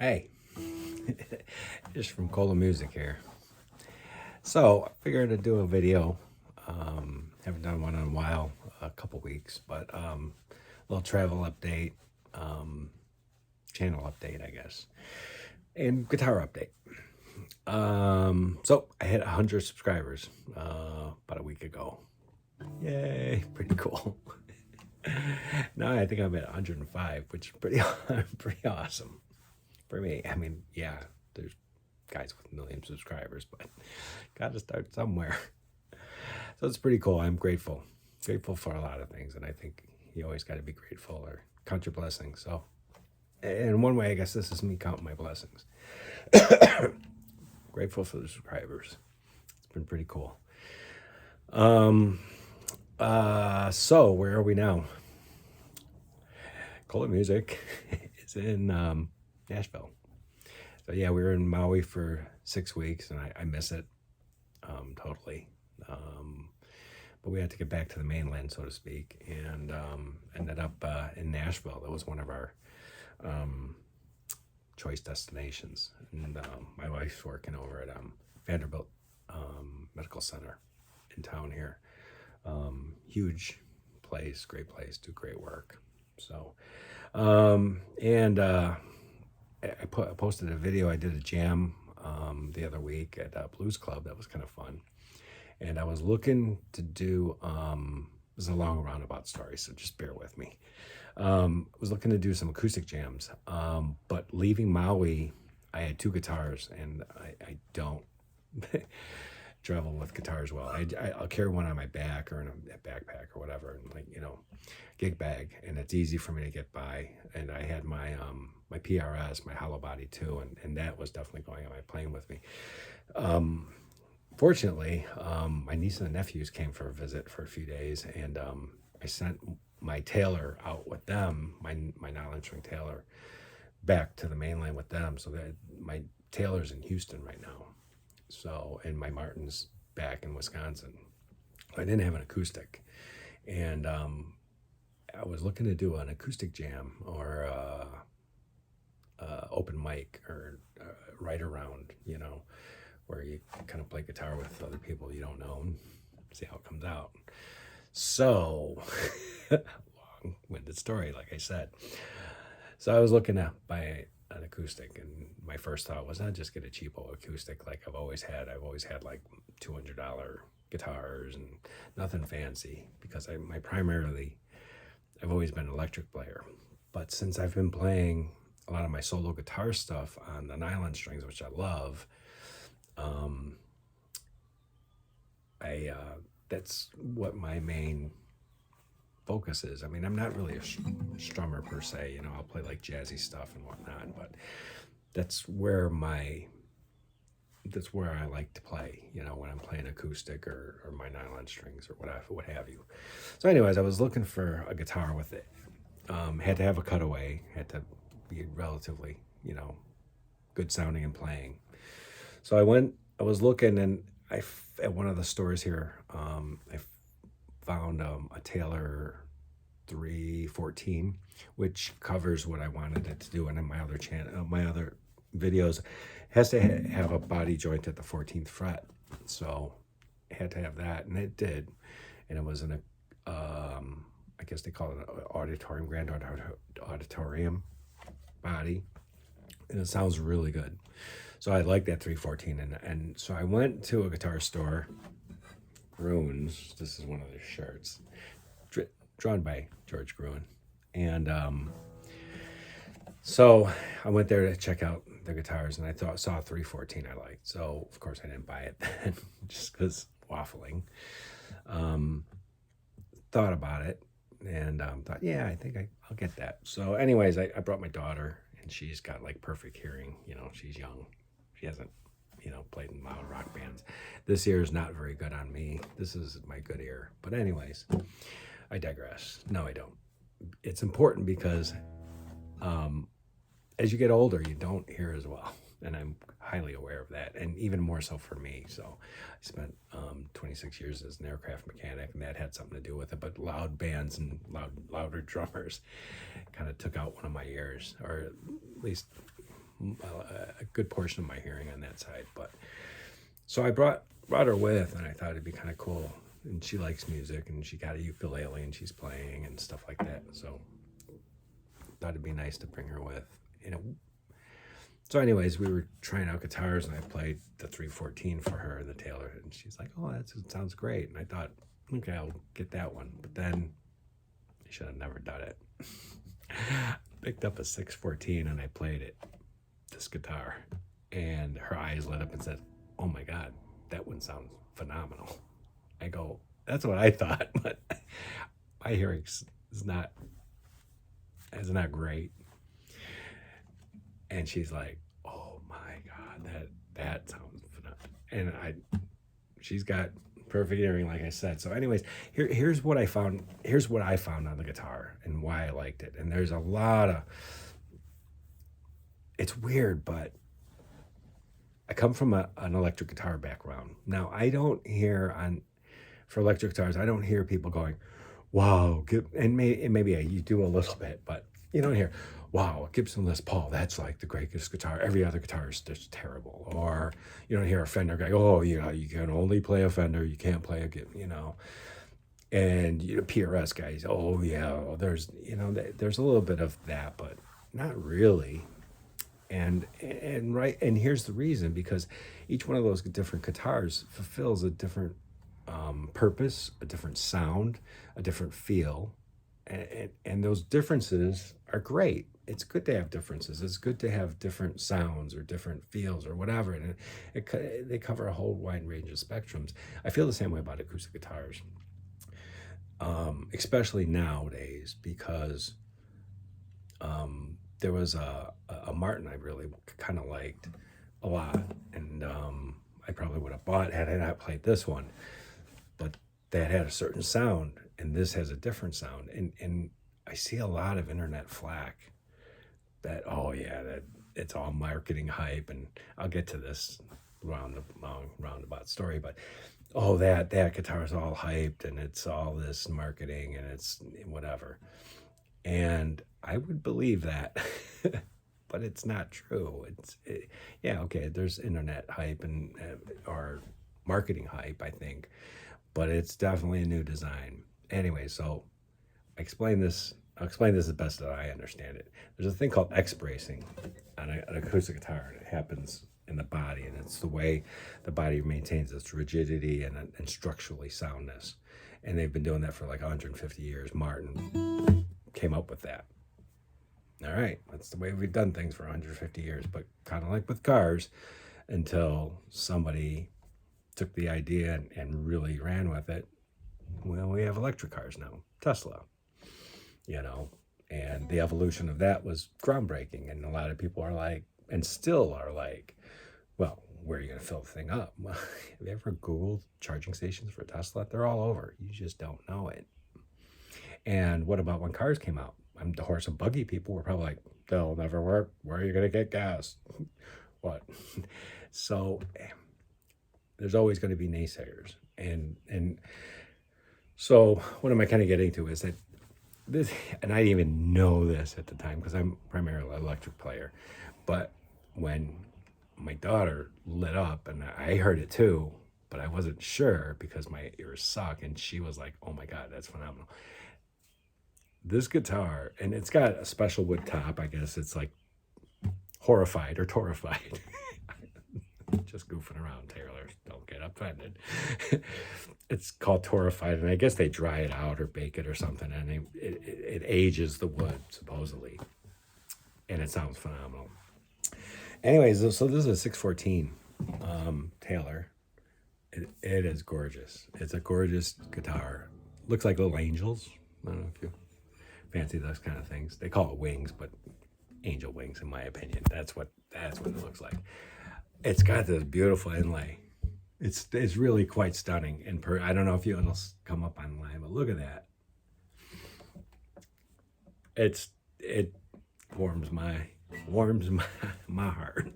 Hey, just from Cola Music here. So I figured to do a video. Haven't done one in a while, a couple weeks, but little travel update, channel update, I guess, and guitar update. So I hit 100 subscribers about a week ago. Yay, pretty cool. Now I think I'm at 105, which is pretty pretty awesome for me. I mean, yeah, there's guys with a million subscribers, but got to start somewhere. So it's pretty cool. I'm grateful for a lot of things, and I think you always got to be grateful or count your blessings. So, in one way, I guess this is me counting my blessings. Grateful for the subscribers. It's been pretty cool. So where are we now? Cola Music is in Nashville. So yeah, we were in Maui for 6 weeks, and I miss it totally. But we had to get back to the mainland, so to speak, and ended up in Nashville. That was one of our choice destinations. And my wife's working over at Vanderbilt Medical Center in town here. Huge place, great place, do great work. So, I posted a video. I did a jam the other week at a blues club. That was kind of fun. And I was looking to do, it was a long roundabout story, so just bear with me. I was looking to do some acoustic jams, but leaving Maui, I had 2 guitars, and I don't travel with guitars well. I'll carry one on my back or in a backpack or whatever, and gig bag, and it's easy for me to get by. And I had my my PRS, my hollow body too, and that was definitely going on my plane with me. Fortunately, my niece and nephews came for a visit for a few days, and I sent my tailor out with them, my nylon string tailor, back to the mainland with them. So that my tailor's in Houston right now. So, and my Martin's back in Wisconsin. I didn't have an acoustic, and I was looking to do an acoustic jam or open mic or right around, where you kind of play guitar with other people you don't know and see how it comes out. So, long-winded story, like I said. So I was looking to buy an acoustic, and my first thought was I'd just get a cheapo acoustic like I've always had. I've always had like $200 guitars and nothing fancy, because I've always been an electric player. But since I've been playing a lot of my solo guitar stuff on the nylon strings, which I love, that's what my main focus is. I mean, I'm not really a strummer per se, I'll play like jazzy stuff and whatnot, but that's where I like to play, when I'm playing acoustic or my nylon strings or what have you. So anyways, I was looking for a guitar with it. Had to have a cutaway, had to be relatively, good sounding and playing. So I was looking, and at one of the stores here, I found a Taylor 314, which covers what I wanted it to do. And in my other channel, my other videos, it has to have a body joint at the 14th fret. So it had to have that, and it did. And it was I guess they call it an auditorium, grand auditorium body. And it sounds really good. So I like that 314. And so I went to a guitar store, Gruen's. This is one of their shirts, drawn by George Gruen. And so I went there to check out the guitars, and I saw a 314 I liked. So of course I didn't buy it then, just because waffling. Thought about it, and thought, yeah, I think I'll get that. So anyways, I brought my daughter, and she's got like perfect hearing. She's young. She hasn't, played in loud rock bands. This ear is not very good on me. This is my good ear. But anyways, I digress. No, I don't. It's important because as you get older, you don't hear as well. And I'm highly aware of that, and even more so for me. So I spent 26 years as an aircraft mechanic, and that had something to do with it. But loud bands and louder drummers kind of took out one of my ears, or at least a good portion of my hearing on that side. But so I brought her with, and I thought it'd be kind of cool. And she likes music, and she got a ukulele, and she's playing and stuff like that. So thought it'd be nice to bring her with. So anyways, we were trying out guitars, and I played the 314 for her, the Taylor, and she's like, "Oh, that sounds great." And I thought, okay, I'll get that one. But then I should have never done it. Picked up a 614 and I played this guitar, and her eyes lit up and said, "Oh my God, that one sounds phenomenal." I go, "That's what I thought, but my hearing is not great." And she's like, "Oh my God, that sounds phenomenal." And she's got perfect hearing, like I said. So anyways, here's what I found. Here's what I found on the guitar and why I liked it. And there's a lot of, it's weird, but I come from an electric guitar background. Now I don't hear for electric guitars, I don't hear people going, "Wow," and maybe you do a little bit, but you don't hear, "Wow, Gibson Les Paul, that's like the greatest guitar. Every other guitar is just terrible." Or you don't hear a Fender guy, "Oh, you can only play a Fender, you can't play a Gibson," And PRS guys, "Oh yeah, there's there's a little bit of that, but not really." And here's the reason, because each one of those different guitars fulfills a different purpose, a different sound, a different feel, and those differences are great. It's good to have differences. It's good to have different sounds or different feels or whatever, and they cover a whole wide range of spectrums. I feel the same way about acoustic guitars, especially nowadays, because there was a Martin I really kind of liked a lot, and I probably would have bought had I not played this one. But that had a certain sound, and this has a different sound. And I see a lot of internet flack that, "Oh yeah, that it's all marketing hype," and I'll get to this roundabout story, but "Oh, that guitar is all hyped, and it's all this marketing, and it's whatever." And I would believe that, but it's not true. Yeah, okay, there's internet hype and or marketing hype, I think, but it's definitely a new design. Anyway, so I'll explain this as best that I understand it. There's a thing called X-bracing on an acoustic guitar, and it happens in the body, and it's the way the body maintains its rigidity and structurally soundness. And they've been doing that for like 150 years. Martin came up with that. All right, that's the way we've done things for 150 years, but kind of like with cars, until somebody took the idea and really ran with it. Well, we have electric cars now, Tesla, and the evolution of that was groundbreaking. And a lot of people are like, and still are like, "Well, where are you going to fill the thing up?" Well, have you ever Googled charging stations for Tesla? They're all over. You just don't know it. And what about when cars came out? The horse and buggy people were probably like, "They'll never work. Where are you going to get gas?" What? So there's always going to be naysayers. And so what am I kind of getting to is that this, and I didn't even know this at the time because I'm primarily an electric player, but when my daughter lit up, and I heard it too, but I wasn't sure because my ears suck, and she was like, "Oh my God, that's phenomenal." This guitar, and it's got a special wood top. I guess it's like horrified or torrified. Just goofing around, Taylor. Don't get offended. It's called torrified, and I guess they dry it out or bake it or something, and it ages the wood, supposedly. And it sounds phenomenal. Anyways, so this is a 614 Taylor. It is gorgeous. It's a gorgeous guitar. Looks like little angels. I don't know if you fancy those kind of things. They call it wings, but angel wings, in my opinion. That's what it looks like. It's got this beautiful inlay. It's really quite stunning. And I don't know if it'll come up online, but look at that. It warms my heart.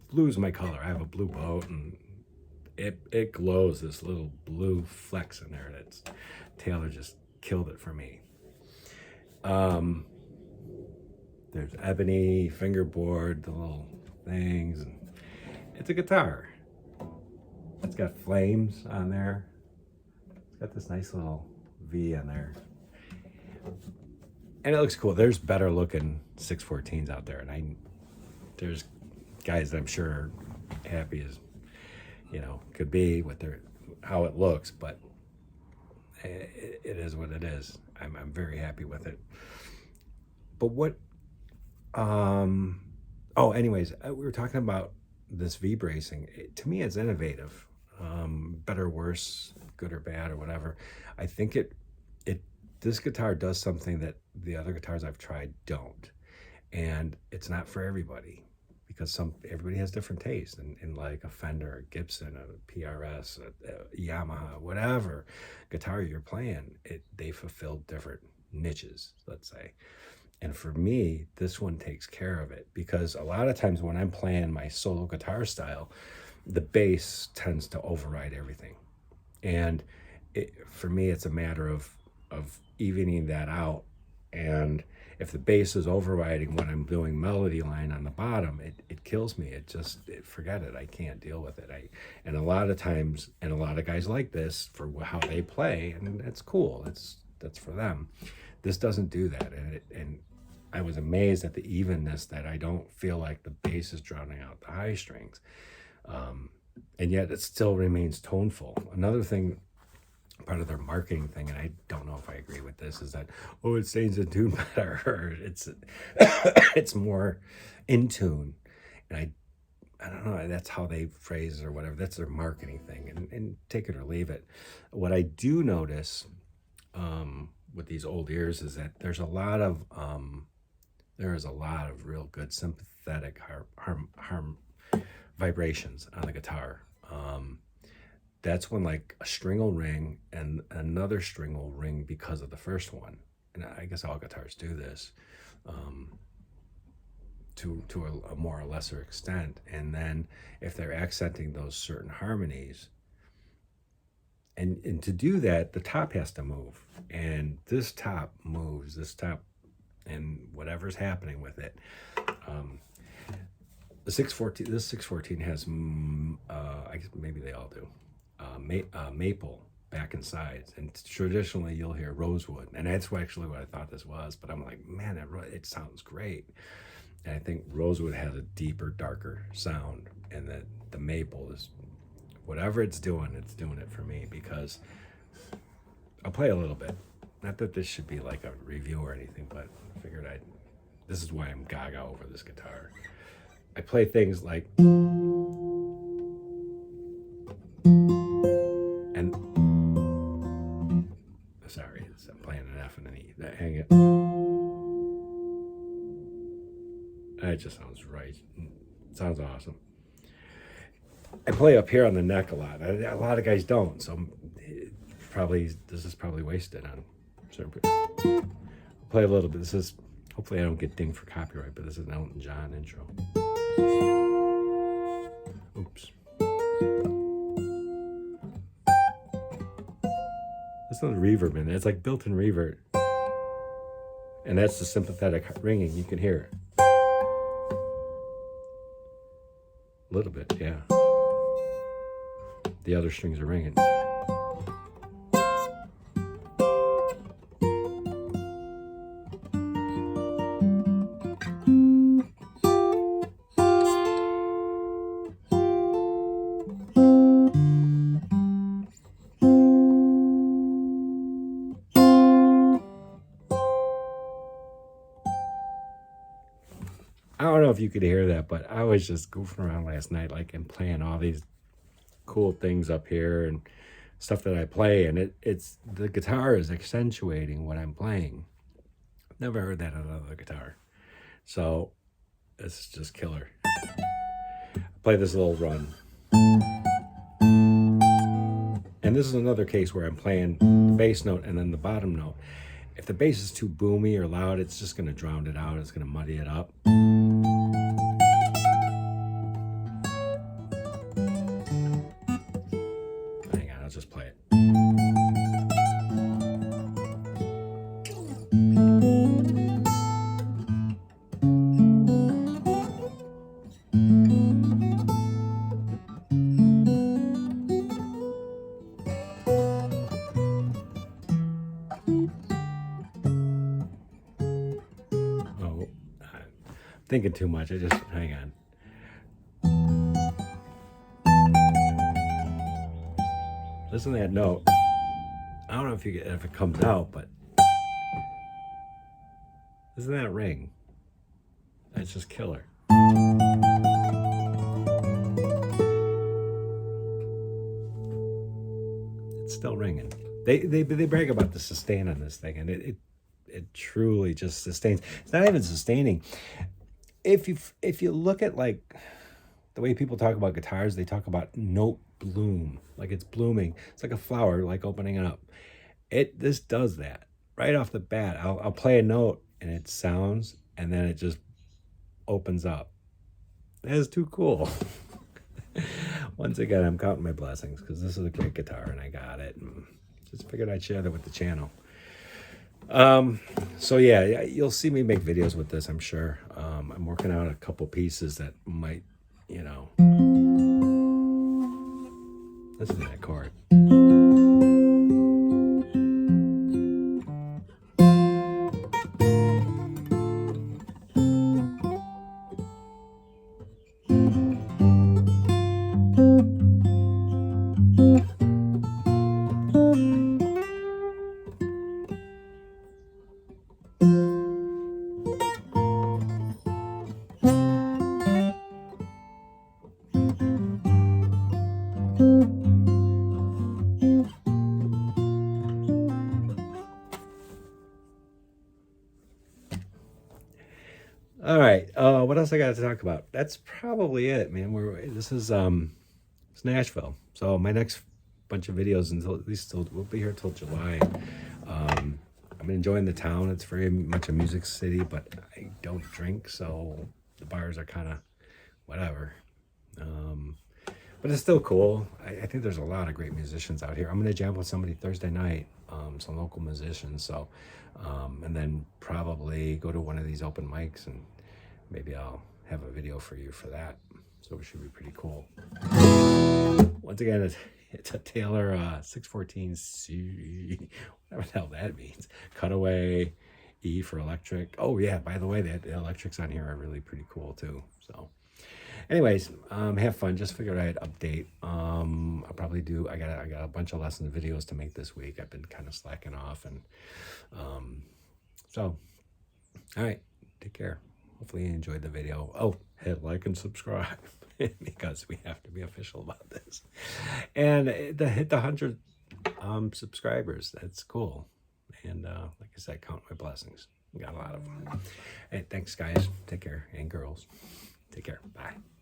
Blue's my color. I have a blue boat, and it glows, this little blue flecks in there. Taylor just killed it for me. There's ebony, fingerboard, the little things. And it's a guitar. It's got flames on there. It's got this nice little V on there. And it looks cool. There's better looking 614s out there. And there's guys that I'm sure are happy as, could be with how it looks. But it is what it is. I'm very happy with it. But what, anyways, we were talking about this V bracing. To me, it's innovative. Better, worse, good or bad or whatever. I think this guitar does something that the other guitars I've tried don't. And it's not for everybody, because everybody has different taste in like a Fender, a Gibson, a PRS, a Yamaha, whatever guitar you're playing, they fulfill different niches, let's say. And for me, this one takes care of it, because a lot of times when I'm playing my solo guitar style, the bass tends to override everything. And for me, it's a matter of evening that out. And if the bass is overriding when I'm doing melody line on the bottom, it kills me. Forget it. I can't deal with it. And a lot of times, and a lot of guys like this for how they play, and it's cool. That's for them. This doesn't do that. And I was amazed at the evenness, that I don't feel like the bass is drowning out the high strings. And yet it still remains toneful. Another thing, part of their marketing thing, and I don't know if I agree with this, is that, it stays in tune better, or it's more in tune. And I don't know, that's how they phrase it or whatever. That's their marketing thing, and take it or leave it. What I do notice with these old ears is that there is a lot of real good sympathetic vibrations on the guitar. That's when like a string will ring and another string will ring because of the first one. And I guess all guitars do this to a more or lesser extent. And then if they're accenting those certain harmonies, and to do that, the top has to move. And this top moves, and whatever's happening with it. This 614 has, I guess maybe they all do, maple back and sides. And traditionally you'll hear rosewood. And that's actually what I thought this was. But I'm like, man, it sounds great. And I think rosewood has a deeper, darker sound. And that the maple is, whatever it's doing it for me, because I'll play a little bit. Not that this should be like a review or anything, but I figured this is why I'm gaga over this guitar. I play things like, and sorry, I'm playing an F and an E. Hang it. That just sounds right. It sounds awesome. I play up here on the neck a lot. A lot of guys don't, so this is probably wasted on certain people. I'll play a little bit. Hopefully I don't get dinged for copyright, but this is an Elton John intro. Oops. Listen to the reverb in there. It's like built-in reverb. And that's the sympathetic ringing. You can hear it. A little bit, yeah. The other strings are ringing. I don't know if you could hear that, but I was just goofing around last night, and playing all these cool things up here and stuff that I play, and it's the guitar is accentuating what I'm playing. Never heard that on another guitar, so it's just killer. I play this little run, and this is another case where I'm playing the bass note and then the bottom note. If the bass is too boomy or loud, it's just going to drown it out. It's going to muddy it up. Hang on, I'll just play it. thinking too much. I just, hang on. Listen to that note. I don't know if if it comes out, but listen to that ring. That's just killer. It's still ringing. They brag about the sustain on this thing, and it truly just sustains. It's not even sustaining. If you look at like the way people talk about guitars, they talk about note bloom, like it's blooming. It's like a flower, like opening up. This does that right off the bat. I'll play a note and it sounds, and then it just opens up. That is too cool. Once again, I'm counting my blessings because this is a great guitar and I got it. And just figured I'd share that with the channel. So yeah, you'll see me make videos with this, I'm sure. I'm working out a couple pieces that might, listen to that chord. All right. What else I got to talk about? That's probably it, man. This is it's Nashville. So my next bunch of videos we'll be here till July. I'm enjoying the town. It's very much a music city, but I don't drink, so the bars are kind of whatever. But it's still cool. I think there's a lot of great musicians out here. I'm gonna jam with somebody Thursday night, some local musicians. So, and then probably go to one of these open mics, and maybe I'll have a video for you for that. So it should be pretty cool. Once again, it's a Taylor 614 C, whatever the hell that means. Cutaway, E for electric. Oh yeah, by the way, the electrics on here are really pretty cool too. So anyways, have fun. Just figured I'd update. I'll probably do, I got a bunch of lesson videos to make this week. I've been kind of slacking off, and so all right, take care. Hopefully you enjoyed the video. Oh, hit like and subscribe because we have to be official about this. And hit the 100 subscribers. That's cool. And like I said, count my blessings. We got a lot of them. Hey, thanks guys. Take care. And girls. Take care. Bye.